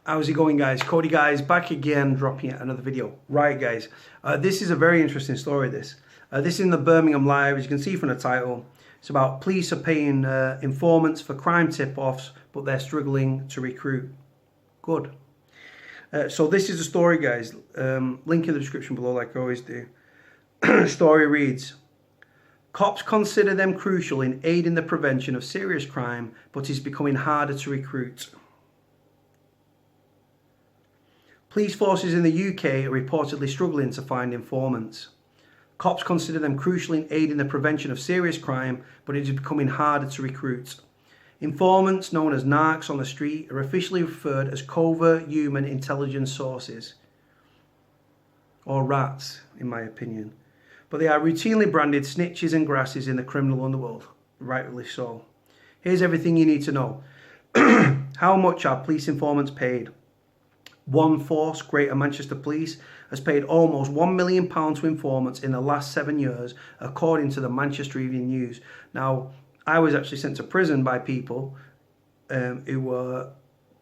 How's it going, guys? Cody, guys, back again, dropping another video. Right, guys, this is a very interesting story. This is in the Birmingham Live. As you can see from the title, it's about police are paying informants for crime tip-offs, but they're struggling to recruit. Good. So this is the story, guys. Link in the description below, like I always do. Story reads: cops consider them crucial in aiding the prevention of serious crime, but it's becoming harder to recruit. Police forces in the UK are reportedly struggling to find informants. Cops consider them crucial in aiding the prevention of serious crime, but it is becoming harder to recruit. Informants, known as narcs on the street, are officially referred as covert human intelligence sources, or rats, in my opinion. But they are routinely branded snitches and grasses in the criminal underworld, rightly so. Here's everything you need to know. How much are police informants paid? One force, Greater Manchester Police, has paid almost £1 million to informants in the last 7 years, according to the Manchester Evening News. Now, I was actually sent to prison by people who were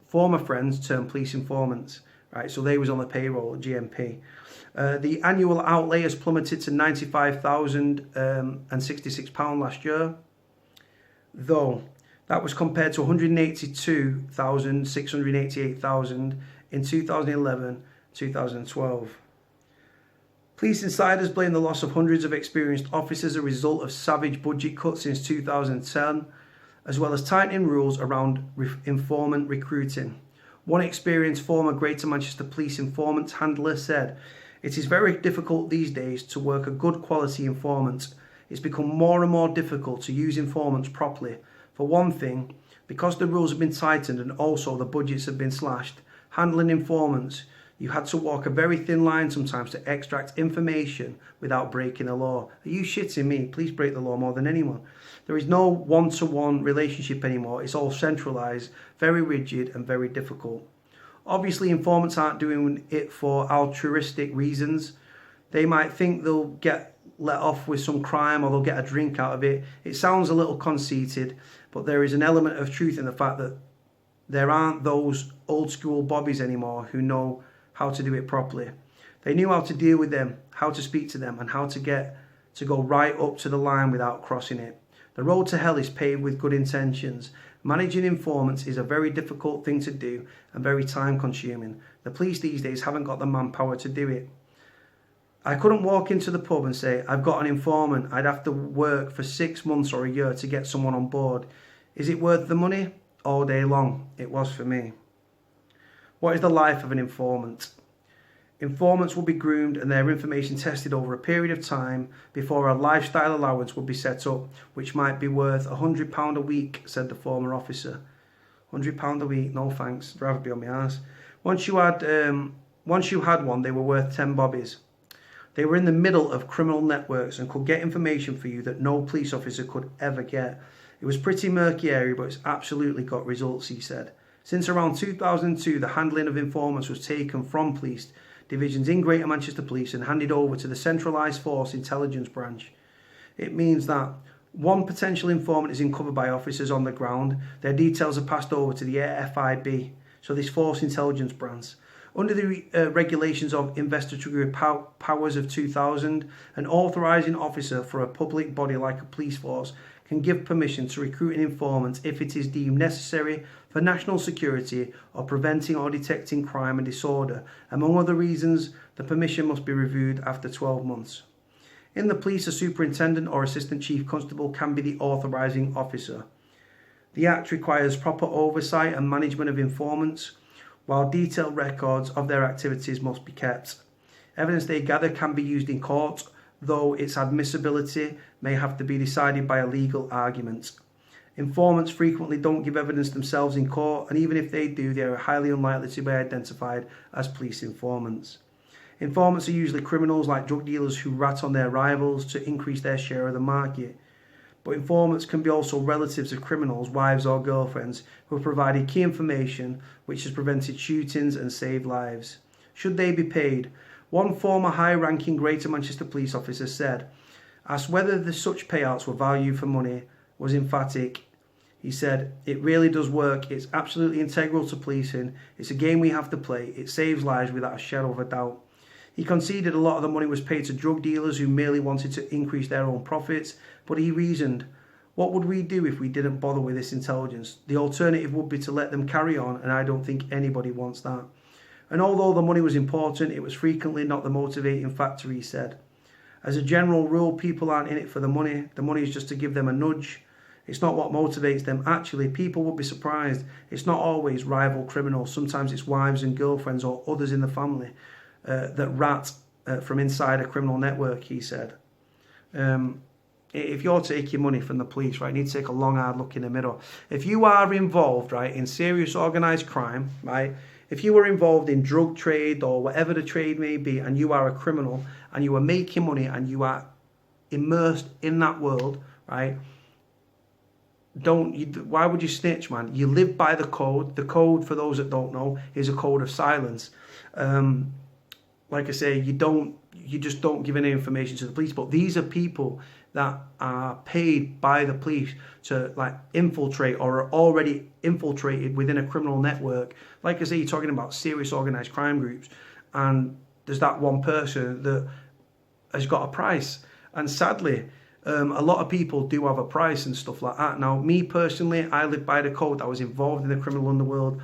former friends turned police informants. Right, so they was on the payroll at GMP. The annual outlay has plummeted to £95,066 last year, though that was compared to £182,688 in 2011-2012. Police insiders blame the loss of hundreds of experienced officers as a result of savage budget cuts since 2010, as well as tightening rules around informant recruiting. One experienced former Greater Manchester Police informant handler said, "It is very difficult these days to work a good quality informant. It's become more and more difficult to use informants properly. For one thing, because the rules have been tightened and also the budgets have been slashed, handling informants, you had to walk a very thin line sometimes to extract information without breaking the law." Are you shitting me? Police break the law more than anyone. There is no one-to-one relationship anymore. It's all centralised, very rigid and very difficult. Obviously, informants aren't doing it for altruistic reasons. They might think they'll get let off with some crime or they'll get a drink out of it. It sounds a little conceited, but there is an element of truth in the fact that there aren't those old school bobbies anymore who know how to do it properly. They knew how to deal with them, how to speak to them, and how to get to go right up to the line without crossing it. The road to hell is paved with good intentions. Managing informants is a very difficult thing to do and very time consuming. The police these days haven't got the manpower to do it. I couldn't walk into the pub and say, "I've got an informant." I'd have to work for 6 months or a year to get someone on board. Is it worth the money? All day long. It was for me. What is the life of an informant? Informants will be groomed and their information tested over a period of time before a lifestyle allowance will be set up, which might be worth £100 a week, said the former officer. £100 a week? No thanks. I'd rather be on my arse. Once you had one, they were worth 10 bobbies. They were in the middle of criminal networks and could get information for you that no police officer could ever get. It was pretty murky area, but it's absolutely got results, he said. Since around 2002, the handling of informants was taken from police divisions in Greater Manchester Police and handed over to the Centralised Force Intelligence Branch. It means that one potential informant is uncovered by officers on the ground. Their details are passed over to the FIB, so this Force Intelligence Branch. Under the regulations of investigatory powers of 2000, an authorising officer for a public body like a police force can give permission to recruit an informant if it is deemed necessary for national security or preventing or detecting crime and disorder. Among other reasons, the permission must be reviewed after 12 months. In the police, a superintendent or assistant chief constable can be the authorising officer. The Act requires proper oversight and management of informants, while detailed records of their activities must be kept. Evidence they gather can be used in court, though its admissibility may have to be decided by a legal argument. Informants frequently don't give evidence themselves in court, and even if they do, they are highly unlikely to be identified as police informants. Informants are usually criminals like drug dealers who rat on their rivals to increase their share of the market. But informants can be also relatives of criminals, wives or girlfriends, who have provided key information which has prevented shootings and saved lives. Should they be paid? One former high-ranking Greater Manchester police officer said, asked whether such payouts were value for money, was emphatic. He said, "It really does work. It's absolutely integral to policing. It's a game we have to play. It saves lives without a shadow of a doubt." He conceded a lot of the money was paid to drug dealers who merely wanted to increase their own profits, but he reasoned, "What would we do if we didn't bother with this intelligence? The alternative would be to let them carry on, and I don't think anybody wants that." And although the money was important, it was frequently not the motivating factor, he said. As a general rule, people aren't in it for the money. The money is just to give them a nudge. It's not what motivates them. Actually, people would be surprised. It's not always rival criminals. Sometimes it's wives and girlfriends or others in the family that rat from inside a criminal network, he said. If you're taking money from the police, right, you need to take a long, hard look in the mirror. If you are involved, right, in serious organised crime, right, if you are involved in drug trade or whatever the trade may be, and you are a criminal and you are making money and you are immersed in that world, right, why would you snitch, man? You live by the code. The code, for those that don't know, is a code of silence. Like I say, you just don't give any information to the police. But these are people that are paid by the police to like infiltrate or are already infiltrated within a criminal network. Like I say, you're talking about serious organised crime groups, and there's that one person that has got a price. And sadly, a lot of people do have a price and stuff like that. Now, me personally, I live by the code. I was involved in the criminal underworld.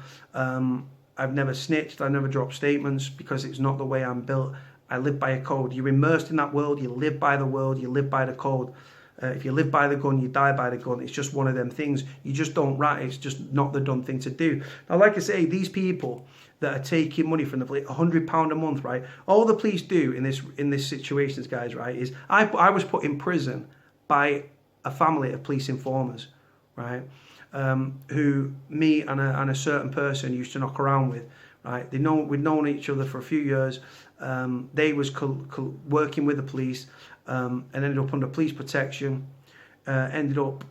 I've never snitched. I never dropped statements because it's not the way I'm built. I live by a code. You're immersed in that world. You live by the world. You live by the code. If you live by the gun, you die by the gun. It's just one of them things. You just don't rat. It's just not the done thing to do. Now, like I say, these people that are taking money from the police, £100 a month, right? All the police do in this situations, guys, right, is I was put in prison by a family of police informers, right? Who me and a certain person used to knock around with, right? We'd known each other for a few years. They was working with the police and ended up under police protection. Ended up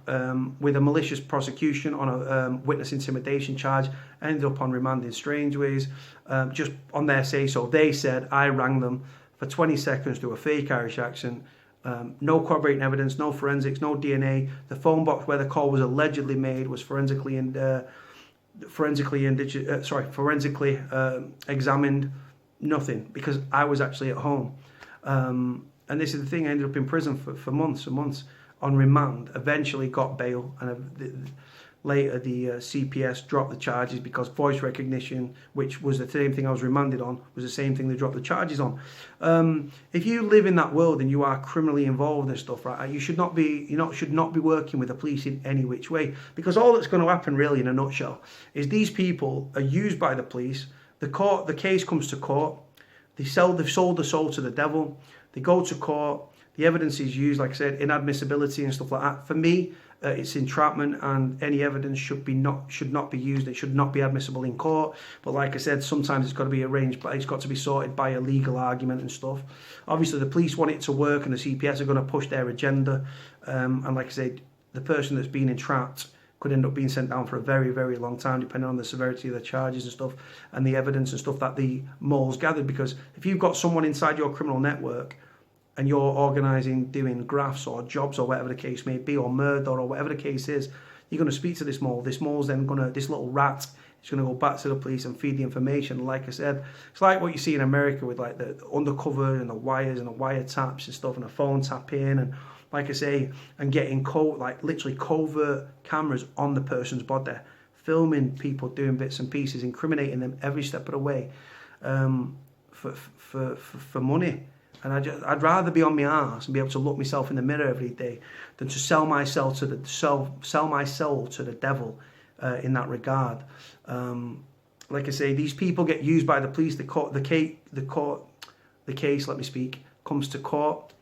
with a malicious prosecution on a witness intimidation charge. Ended up on remand in Strangeways, just on their say so. They said I rang them for 20 seconds to a fake Irish accent. No corroborating evidence, no forensics, no DNA. The phone box where the call was allegedly made was forensically examined. Nothing, because I was actually at home. And this is the thing, I ended up in prison for months and months on remand. Eventually got bail, and later the CPS dropped the charges because voice recognition, which was the same thing I was remanded on, was the same thing they dropped the charges on. If you live in that world and you are criminally involved and stuff, right, you should not be working with the police in any which way, because all that's going to happen, really, in a nutshell, is these people are used by the police. The case comes to court. They've sold the soul to the devil. They go to court. The evidence is used, like I said, inadmissibility and stuff like that. For me, it's entrapment, and any evidence should not be used. It should not be admissible in court. But like I said, sometimes it's got to be arranged, but it's got to be sorted by a legal argument and stuff. Obviously, the police want it to work, and the CPS are going to push their agenda. And like I said, the person that's been entrapped could end up being sent down for a very, very long time, depending on the severity of the charges and stuff, and the evidence and stuff that the moles gathered. Because if you've got someone inside your criminal network and you're organising, doing grafts or jobs or whatever the case may be, or murder or whatever the case is, you're going to speak to this mole. This mole's then this little rat is going to go back to the police and feed the information. Like I said, it's like what you see in America with like the undercover and the wires and the wiretaps and stuff, and the phone tapping, and like I say, and getting literally covert cameras on the person's body, filming people doing bits and pieces, incriminating them every step of the way, for money. And I'd rather be on my arse and be able to look myself in the mirror every day than to sell my soul to the devil in that regard. Like I say, these people get used by the police. The case, let me speak, comes to court.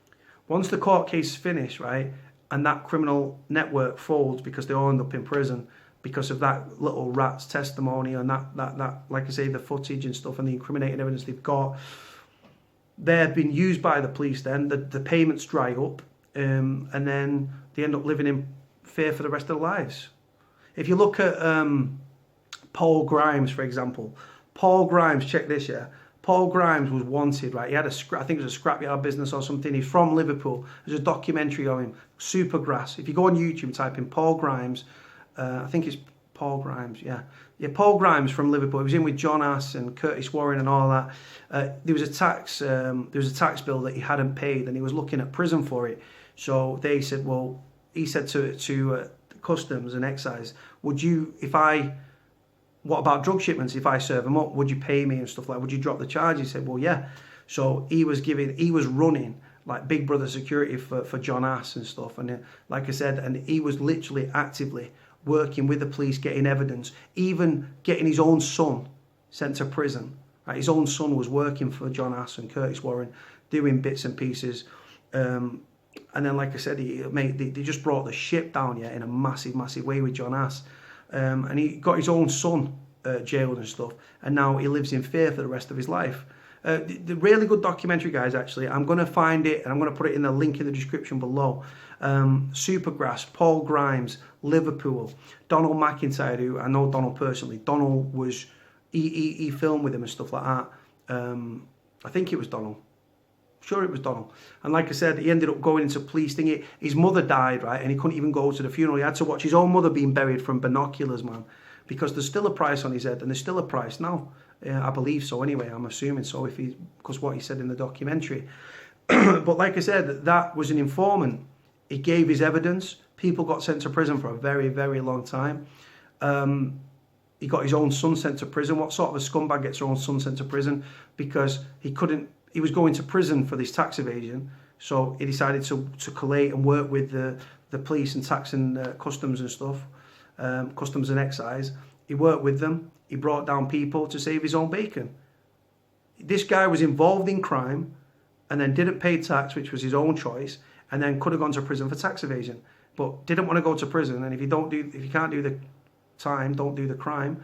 Once the court case is finished, right, and that criminal network folds because they all end up in prison because of that little rat's testimony and that like I say, the footage and stuff and the incriminating evidence they've got, they've been used by the police. Then the payments dry up, and then they end up living in fear for the rest of their lives. If you look at Paul Grimes, for example, check this, yeah. Paul Grimes was wanted, right? He had I think it was a scrapyard business or something. He's from Liverpool. There's a documentary of him, Supergrass. If you go on YouTube and type in Paul Grimes, I think it's Paul Grimes, yeah, Paul Grimes from Liverpool. He was in with John Ass and Curtis Warren and all that. There was a tax bill that he hadn't paid, and he was looking at prison for it. So they said, well, he said to Customs and Excise, what about drug shipments? If I serve them up, would you pay me and stuff like? Would you drop the charge? He said, well, yeah. So he was running like Big Brother security for John Ass and stuff. And like I said, and he was literally actively working with the police, getting evidence, even getting his own son sent to prison. Right? His own son was working for John Ass and Curtis Warren, doing bits and pieces. And then, like I said, they just brought the ship down, yeah, in a massive, massive way with John Ass. And he got his own son jailed and stuff. And now he lives in fear for the rest of his life. The really good documentary, guys, actually. I'm going to find it and I'm going to put it in the link in the description below. Supergrass, Paul Grimes, Liverpool, Donald McIntyre, who I know Donald personally. Donald was, he filmed with him and stuff like that. I think it was Donald. Sure, it was Donald. And like I said, he ended up going into police thingy. His mother died, right? And he couldn't even go to the funeral. He had to watch his own mother being buried from binoculars, man. Because there's still a price on his head, and there's still a price now. I believe so anyway, I'm assuming so, because what he said in the documentary. But like I said, that was an informant. He gave his evidence. People got sent to prison for a very, very long time. He got his own son sent to prison. What sort of a scumbag gets their own son sent to prison? Because he was going to prison for this tax evasion. So he decided to collate and work with the police and tax and customs and stuff, customs and excise. He worked with them. He brought down people to save his own bacon. This guy was involved in crime and then didn't pay tax, which was his own choice, and then could have gone to prison for tax evasion, but didn't want to go to prison. And if you can't do the time, don't do the crime.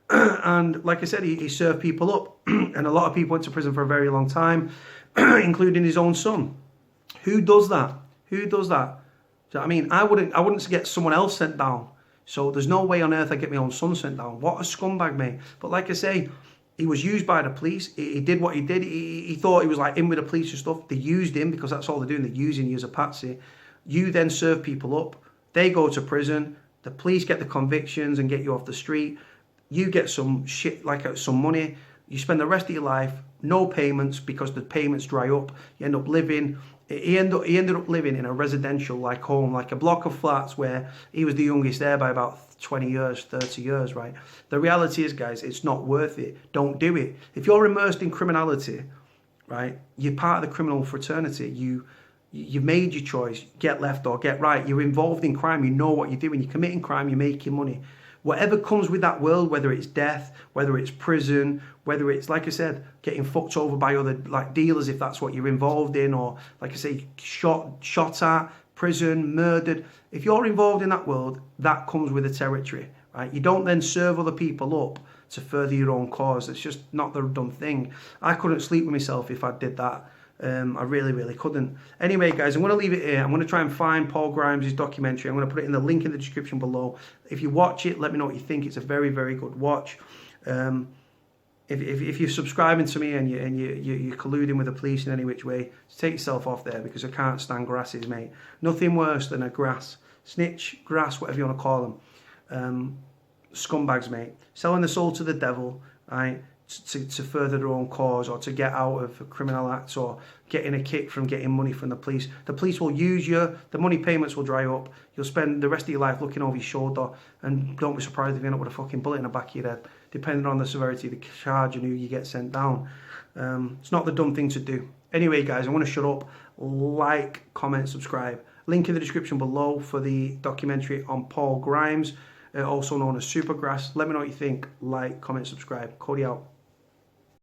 And like I said, he served people up, and a lot of people went to prison for a very long time, including his own son. Who does that? Who does that? Do you know what I mean? I wouldn't get someone else sent down. So there's no way on earth I get my own son sent down. What a scumbag, mate. But like I say, he was used by the police. He did what he did. He thought he was like in with the police and stuff. They used him because that's all they're doing. They're using you as a patsy. You then serve people up. They go to prison. The police get the convictions and get you off the street. You get some shit, like some money. You spend the rest of your life, no payments because the payments dry up. You end up living... He ended up living in a residential like home, like a block of flats where he was the youngest there by about 20 years, 30 years, right? The reality is, guys, it's not worth it. Don't do it. If you're immersed in criminality, right, you're part of the criminal fraternity. You've made your choice, get left or get right. You're involved in crime. You know what you're doing. You're committing crime. You're making money. Whatever comes with that world, whether it's death, whether it's prison, whether it's, like I said, getting fucked over by other like dealers if that's what you're involved in, or like I say, shot at, prison, murdered. If you're involved in that world, that comes with the territory, right? You don't then serve other people up to further your own cause. It's just not the done thing. I couldn't sleep with myself if I did that. I really, really couldn't. Anyway, guys, I'm going to leave it here. I'm going to try and find Paul Grimes' documentary. I'm going to put it in the link in the description below. If you watch it, let me know what you think. It's a very, very good watch. If you're subscribing to me and you're colluding with the police in any which way, take yourself off there, because I can't stand grasses, mate. Nothing worse than a grass. Snitch, grass, whatever you want to call them. Scumbags, mate. Selling the soul to the devil, right? To further their own cause, or to get out of criminal acts, or getting a kick from getting money from the police. The police will use you, the money payments will dry up, you'll spend the rest of your life looking over your shoulder, and don't be surprised if you end up with a fucking bullet in the back of your head, depending on the severity of the charge and who you get sent down. It's not the dumb thing to do. Anyway, guys, I want to shut up. Like, comment, subscribe. Link in the description below for the documentary on Paul Grimes, also known as Supergrass. Let me know what you think. Like, comment, subscribe. Cody out.